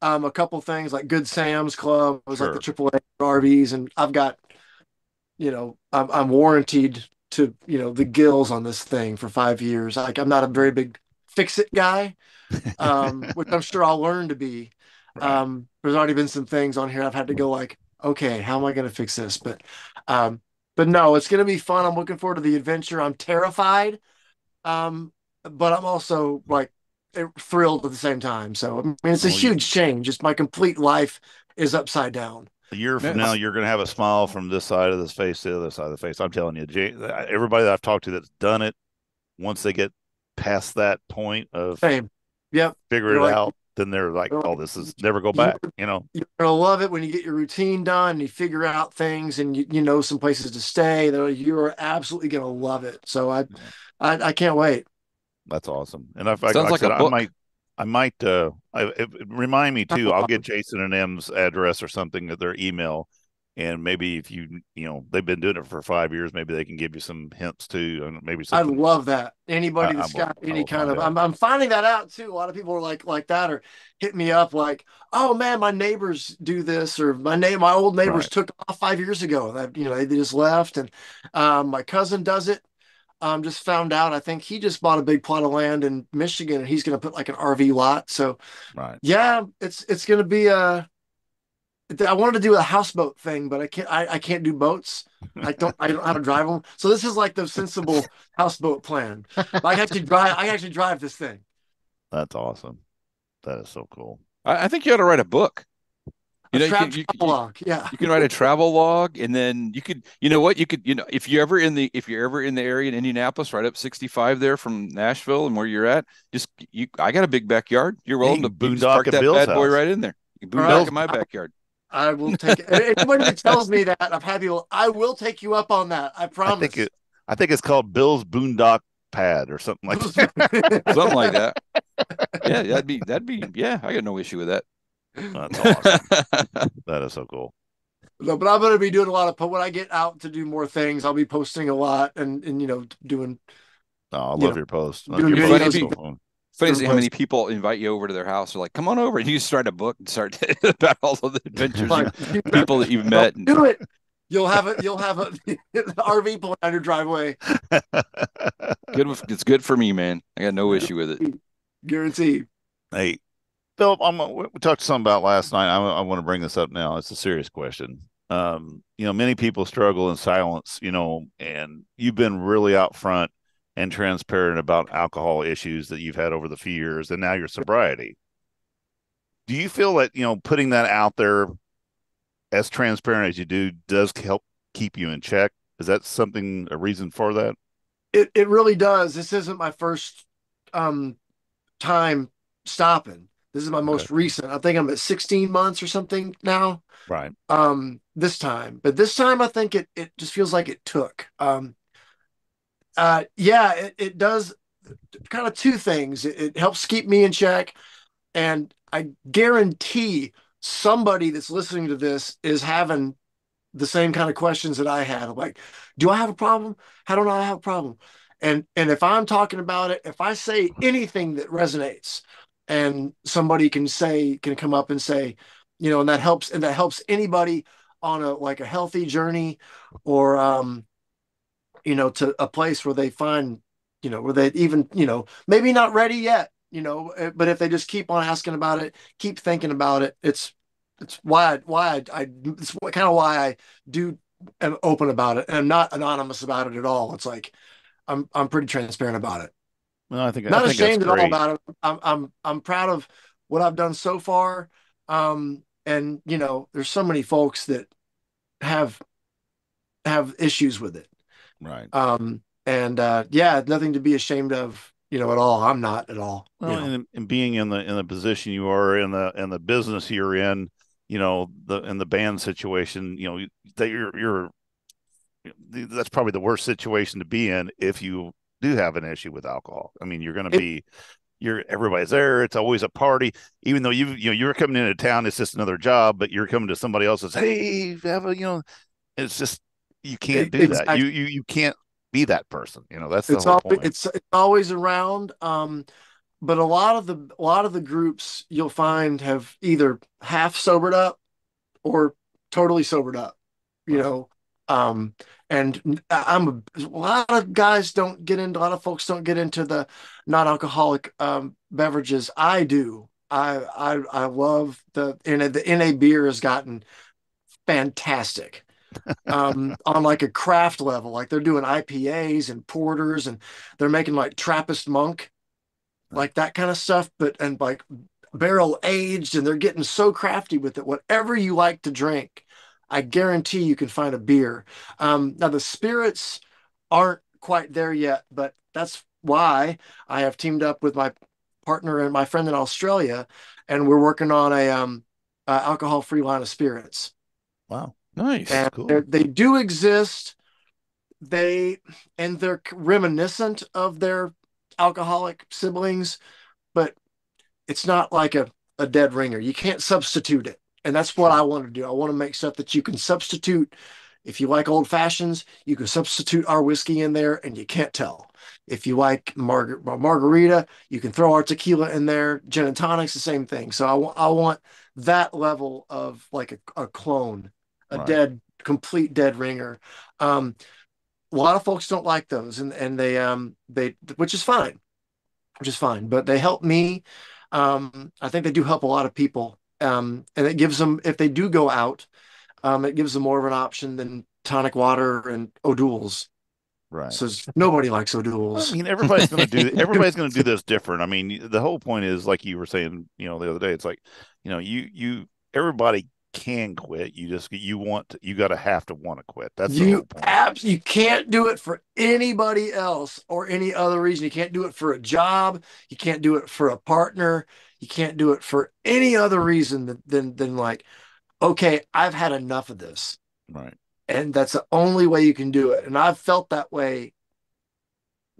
a couple things like Good Sam's Club. It was like the AAA RVs, and I've got, I'm warranted to, the gills on this thing for 5 years. Like I'm not a very big fix it guy, which I'm sure I'll learn to be. Right. There's already been some things on here I've had to go like, okay, how am I going to fix this? But no, it's going to be fun. I'm looking forward to the adventure. I'm terrified, but I'm also like thrilled at the same time. So I mean, it's a huge change. It's my complete life is upside down. A year from now, you're going to have a smile from this side of the face to the other side of the face. I'm telling you, everybody that I've talked to that's done it, once they get past that point of Same. Yep. figure it out, then they're like, oh, this is never go back. You're gonna love it when you get your routine done and you figure out things and you know some places to stay. You're absolutely gonna love it. So I can't wait. That's awesome. And if Sounds like I said, a book. I might remind me too. I'll get Jason and M's address or something at their email, and maybe if they've been doing it for 5 years, maybe they can give you some hints too, and maybe something. I love that. Anybody that's got any kind of, I'm finding that out too. A lot of people are like that, or hit me up like, oh man, my neighbors do this, or my old neighbors took off 5 years ago. That they just left, and my cousin does it. Just found out. I think he just bought a big plot of land in Michigan, and he's going to put like an RV lot. So, yeah, it's going to be I wanted to do a houseboat thing, but I can't. I can't do boats. I don't know how to drive them. So this is like the sensible houseboat plan. I actually drive this thing. That's awesome. That is so cool. I think you ought to write a book. You know, travel log. Yeah. you can write a travel log, and then you could, you know what, you could, if you're ever in the area in Indianapolis, right up 65 there from Nashville and where you're at, I got a big backyard. You're welcome to you just boondock park at that Bill's bad boy house. right in there. You can All boondock right. in my backyard. I will take it. Anybody that tells me that, I'm happy. I will take you up on that. I promise. I think it's called Bill's Boondock Pad or something like that. Something like that. Yeah, yeah, I got no issue with that. That's awesome. That is so cool. No, but I'm going to be doing a lot of, when I get out to do more things, I'll be posting a lot and doing. Oh, I love your posts. Doing Your videos. posts are so fun. Funny to see how many people invite you over to their house. They're like, "Come on over," and you start a book and start about all of the adventures, people that you've met. Do it. You'll have an RV pulling on your driveway. It's good for me, man. I got no issue with it. Guaranteed. Hey, Philip, we talked some about last night. I want to bring this up now. It's a serious question. Many people struggle in silence, and you've been really out front and transparent about alcohol issues that you've had over the few years, and now your sobriety. Do you feel that, putting that out there as transparent as you do does help keep you in check? Is that a reason for that? It really does. This isn't my first time stopping. This is my most recent. I think I'm at 16 months or something now. Right. This time. But this time I think it just feels like it took. It does kind of two things. It helps keep me in check, and I guarantee somebody that's listening to this is having the same kind of questions that I had. I'm like, do I have a problem? How do I have a problem? And if I'm talking about it, if I say anything that resonates, and somebody can come up and say, and that helps anybody on a healthy journey, or to a place where they find, where they even, maybe not ready yet, but if they just keep on asking about it, keep thinking about it, it's it's kind of why I am open about it, and I'm not anonymous about it at all. It's like I'm pretty transparent about it. Well, I think Not I think ashamed that's at all great. about it. I'm proud of what I've done so far. And there's so many folks that have issues with it. Right. Nothing to be ashamed of, at all. I'm not at all. Well, and being in the position you are in the business you're in, in the band situation, that you're that's probably the worst situation to be in if you do have an issue with alcohol. I mean, you're going to be everybody's there. It's always a party, even though you're coming into town. It's just another job, but you're coming to somebody else's. Hey, it's just, you can't do that. You can't be that person. That's the whole point. It's always around. But a lot of the groups you'll find have either half sobered up or totally sobered up, and a lot of folks don't get into the non-alcoholic beverages. I do. I love the NA beer has gotten fantastic. On like a craft level, like they're doing IPAs and porters, and they're making like Trappist Monk, like that kind of stuff, and like barrel aged, and they're getting so crafty with it. Whatever you like to drink, I guarantee you can find a beer. Now the spirits aren't quite there yet, but that's why I have teamed up with my partner and my friend in Australia, and we're working on a alcohol-free line of spirits. Wow. Nice. And cool. they do exist. They're reminiscent of their alcoholic siblings, but it's not like a dead ringer. You can't substitute it. And that's what I want to do. I want to make stuff that you can substitute. If you like old fashions, you can substitute our whiskey in there and you can't tell. If you like margarita, you can throw our tequila in there. Gin and tonic's the same thing. So I want that level of like a clone, Right. complete dead ringer. A lot of folks don't like those, and they which is fine, but they help me. I think they do help a lot of people. And it gives them, if they do go out, it gives them more of an option than tonic water and O'Doul's. Right. So nobody likes O'Doul's. I mean, everybody's going to do this different. I mean, the whole point is, like you were saying, the other day, it's like, everybody can quit. You got to have to want to quit. That's the You whole point. you can't do it for anybody else or any other reason. You can't do it for a job. You can't do it for a partner. You can't do it for any other reason than like, okay, I've had enough of this. Right. And that's the only way you can do it. And I've felt that way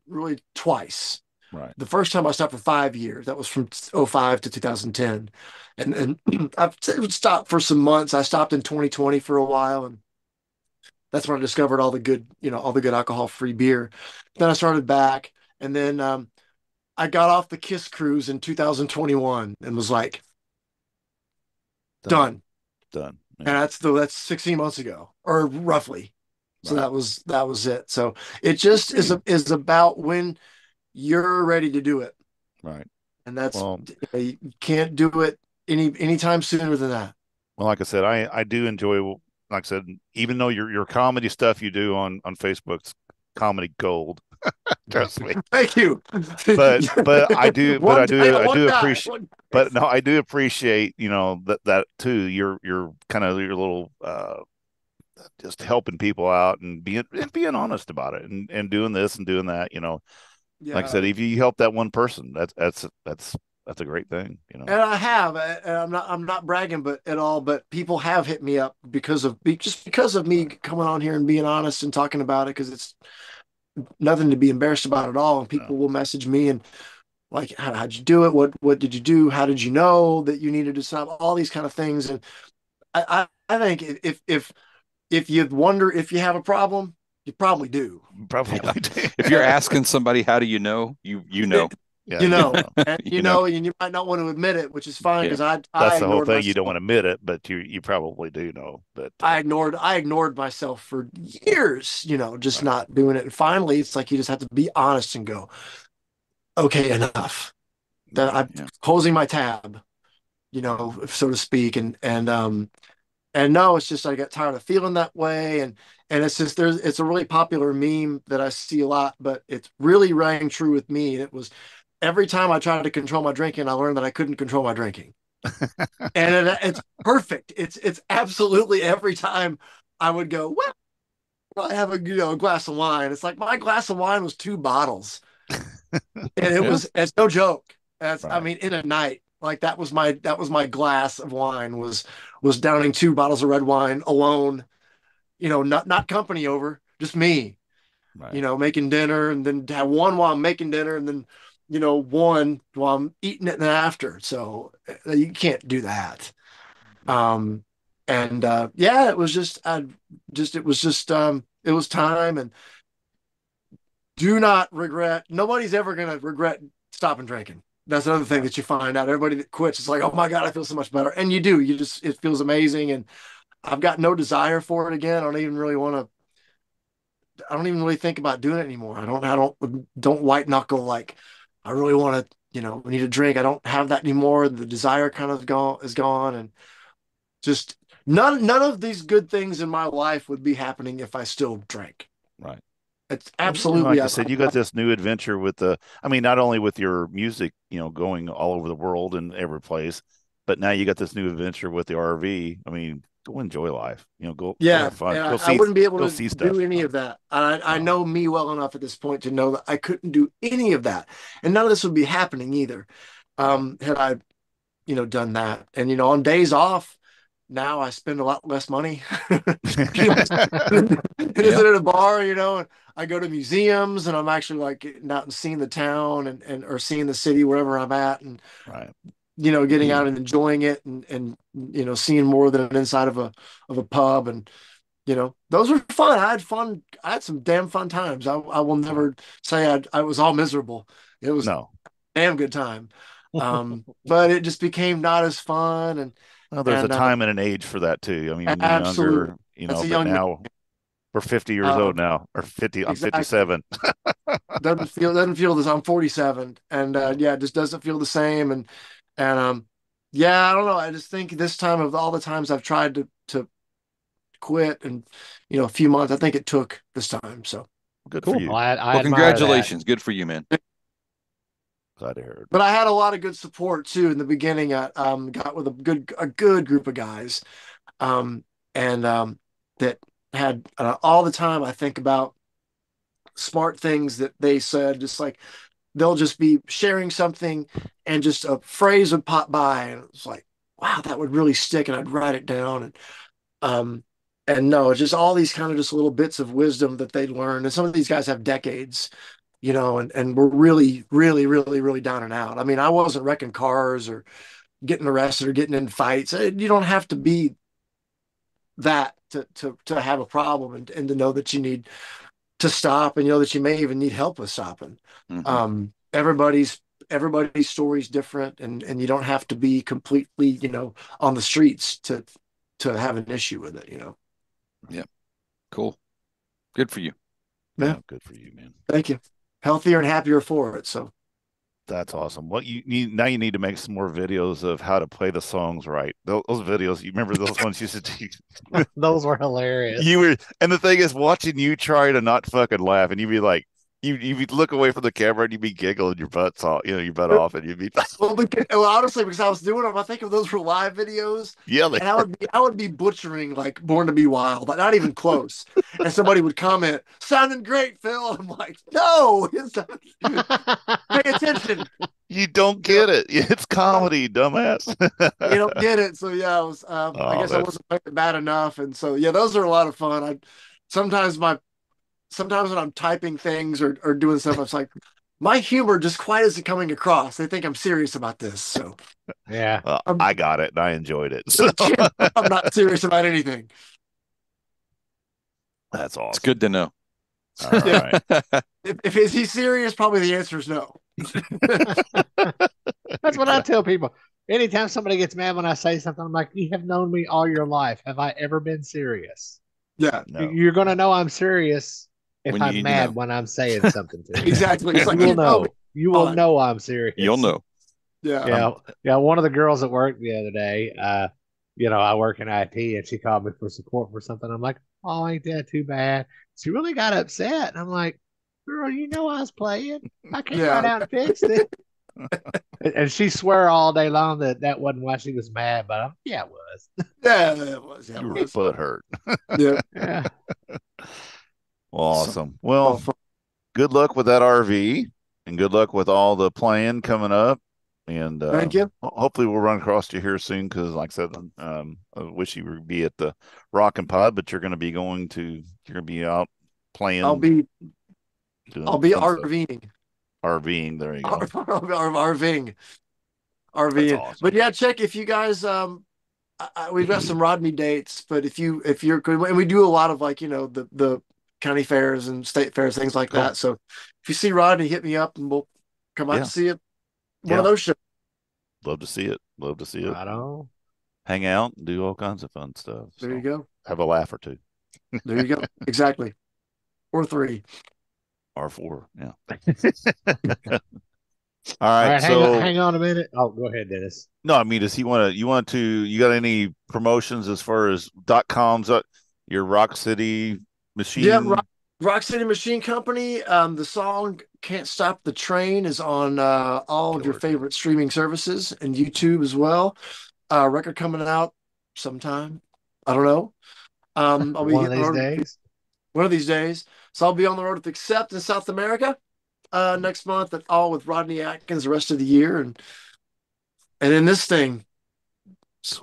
really twice. Right. The first time I stopped for 5 years, that was from 2005 to 2010. And I've stopped for some months. I stopped in 2020 for a while, and that's when I discovered all the good, all the good alcohol-free beer. Then I started back, and then I got off the Kiss cruise in 2021 and was like, done. Done. Yeah. And that's 16 months ago, or roughly. So right. that was it. So it just is about when you're ready to do it. Right. And that's, you can't do it anytime sooner than that. Well, like I said, I do enjoy, like I said, even though your comedy stuff you do on Facebook's comedy gold. Trust me. Thank you. But I do appreciate, but no, I do appreciate, that too. You're kind of your little, just helping people out and being honest about it and doing this and doing that, Yeah. Like I said, if you help that one person, that's a great thing, And I have, and I'm not bragging, but at all, but people have hit me up because of me coming on here and being honest and talking about it, because it's nothing to be embarrassed about at all. And people will message me and like, how'd you do it? What did you do? How did you know that you needed to stop? All these kind of things. And I think if you wonder if you have a problem, you probably do. Probably do. If you're asking somebody, how do you know? You know. Yeah, and and you might not want to admit it, which is fine, because that's the whole thing. You don't want to admit it, but you probably do know. But I ignored myself for years, just not doing it. And finally, it's like you just have to be honest and go, okay, enough. That I'm closing my tab, so to speak, and no, it's just I got tired of feeling that way, and it's just it's a really popular meme that I see a lot, but it's really rang true with me. And it was, every time I tried to control my drinking, I learned that I couldn't control my drinking. And it's perfect. It's absolutely every time I would go, well, I have a glass of wine. It's like my glass of wine was 2 bottles. And it's no joke. That's right. I mean, in a night, like that was my glass of wine was downing 2 bottles of red wine alone, not company over, just me, right. Making dinner, and then have one while I'm making dinner, and then, one while I'm eating it, and then after. So you can't do that. It was just, it was time. And do not regret. Nobody's ever going to regret stopping drinking. That's another thing that you find out. Everybody that quits, it's like, oh my God, I feel so much better. And you do, it feels amazing. And I've got no desire for it again. I don't even really think about doing it anymore. I don't white knuckle, like, I really want to, need a drink. I don't have that anymore. The desire kind of is gone. And just none of these good things in my life would be happening if I still drank. Right. It's absolutely, like I said, you got this new adventure with not only with your music, going all over the world and every place, but now you got this new adventure with the RV. I mean, go enjoy life, go have fun. I wouldn't be able to do any of that. I know me well enough at this point to know that I couldn't do any of that, and none of this would be happening either, had I, done that. And on days off, now I spend a lot less money. Isn't at a bar, and I go to museums, and I'm actually like getting out and seeing the town and or seeing the city wherever I'm at, and right. Getting out and enjoying it, and seeing more than an inside of a pub, and those were fun. I had fun. I had some damn fun times. I will never say I was all miserable. It was a damn good time. But it just became not as fun. And well, there's a time and an age for that too. I mean, absolutely. Younger, but now we're 50 years old now, or 50. Exactly. I'm 57. doesn't feel this. I'm 47, and it just doesn't feel the same. And I don't know. I just think this time, of all the times I've tried to quit, and a few months, I think it took this time. So good for you. Well, congratulations. Good for you, man. Glad to hear it. But I had a lot of good support too in the beginning. I got with a good group of guys. That had all the time. I think about smart things that they said, just like they'll just be sharing something and just a phrase would pop by and it's like, wow, that would really stick, and I'd write it down. Um and no, it's just all these kind of just little bits of wisdom that they'd learned. And some of these guys have decades, and we're really, really, really, really down and out. I mean, I wasn't wrecking cars or getting arrested or getting in fights. You don't have to be that to have a problem, and to know that you need to stop, and that you may even need help with stopping. Everybody's story is different, and you don't have to be completely on the streets to have an issue with it. Yeah, cool, good for you. Yeah, good for you, man. Thank you. Healthier and happier for it. So that's awesome. What you need now, you need to make some more videos of how to play the songs right. Those videos, you remember those ones you used to teach? Those were hilarious. And the thing is, watching you try to not fucking laugh, and you'd be like, you'd look away from the camera and you'd be giggling your butts off, your butt off, and you'd be well, honestly, because I was doing them, I think of those were live videos. Yeah, and I would be butchering like Born to Be Wild, but not even close. And somebody would comment, "Sounding great, Phil." I'm like, no, pay attention. You don't get it. It's comedy, dumbass. You don't get it. So yeah, I was. I guess I wasn't playing it bad enough, and so yeah, those are a lot of fun. Sometimes when I'm typing things or doing stuff, it's like my humor just quite isn't coming across. They think I'm serious about this. So yeah, I got it and I enjoyed it. So. I'm not serious about anything. That's awesome. It's good to know. All right. If is he serious? Probably the answer is no. That's what I tell people. Anytime somebody gets mad when I say something, I'm like, "You have known me all your life. Have I ever been serious?" Yeah. No. You're going to know I'm serious if When I'm mad when I'm saying something to you. Exactly. It's like, you will know. You will know I'm serious. You'll know. Yeah. Yeah. One of the girls at work the other day, I work in IT, and she called me for support for something. I'm like, "Oh, ain't that too bad?" She really got upset. And I'm like, "Girl, I was playing. I came right out and fixed it." And she swear all day long that wasn't why she was mad, but yeah, it was. Yeah, it was. Yeah, you were foot hurt. Yeah. Well, awesome. Well, good luck with that RV, and good luck with all the playing coming up. And thank you. Hopefully, we'll run across you here soon. Because, like I said, I wish you would be at the Rock and Pod, but you're going to be out playing. I'll be RVing. RVing, there you go. RVing. Awesome. But yeah, check if you guys. We've got some Rodney dates, but if you're, and we do a lot of the county fairs and state fairs, things like that. So if you see Rodney, hit me up and we'll come out and see it. One of those shows. Love to see it. Right on. Hang out and do all kinds of fun stuff. There you go. Have a laugh or two. There you go. Exactly. Or 3. Or 4. Yeah. All All right. right, hang on a minute. Oh, go ahead, Dennis. No, I mean, you got any promotions as far as .coms, your Rock City Machine? Yeah, Rock City Machine Company. The song "Can't Stop the Train" is on all of your favorite streaming services and YouTube as well. Record coming out sometime. I don't know. I'll be one of these days. So I'll be on the road with Accept in South America next month, and all with Rodney Atkins the rest of the year, and in this thing,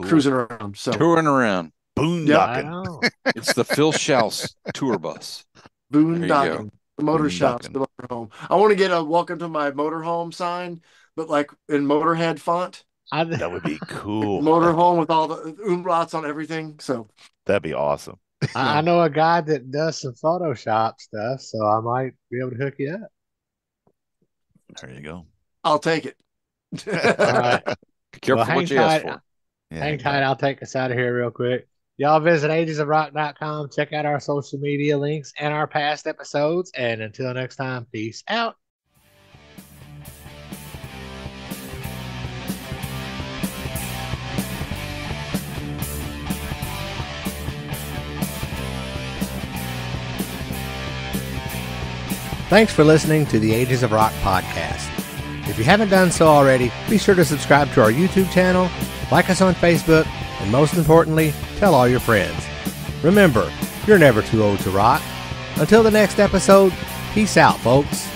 cruising around. So touring around. Boondocking. It's the Phil Shouse tour bus. Boondocking. The motor shops, the motorhome. I want to get a "Welcome to my motorhome" sign, but like in Motorhead font. That would be cool. Motorhome with all the umlauts on everything. So that'd be awesome. I know a guy that does some Photoshop stuff, so I might be able to hook you up. There you go. I'll take it. All right. Be careful what you ask for. Hang tight. I'll take us out of here real quick. Y'all visit agesofrock.com. Check out our social media links and our past episodes. And until next time, peace out. Thanks for listening to the Ages of Rock podcast. If you haven't done so already, be sure to subscribe to our YouTube channel, like us on Facebook, and most importantly, tell tell all your friends. Remember, you're never too old to rock. Until the next episode, peace out, folks.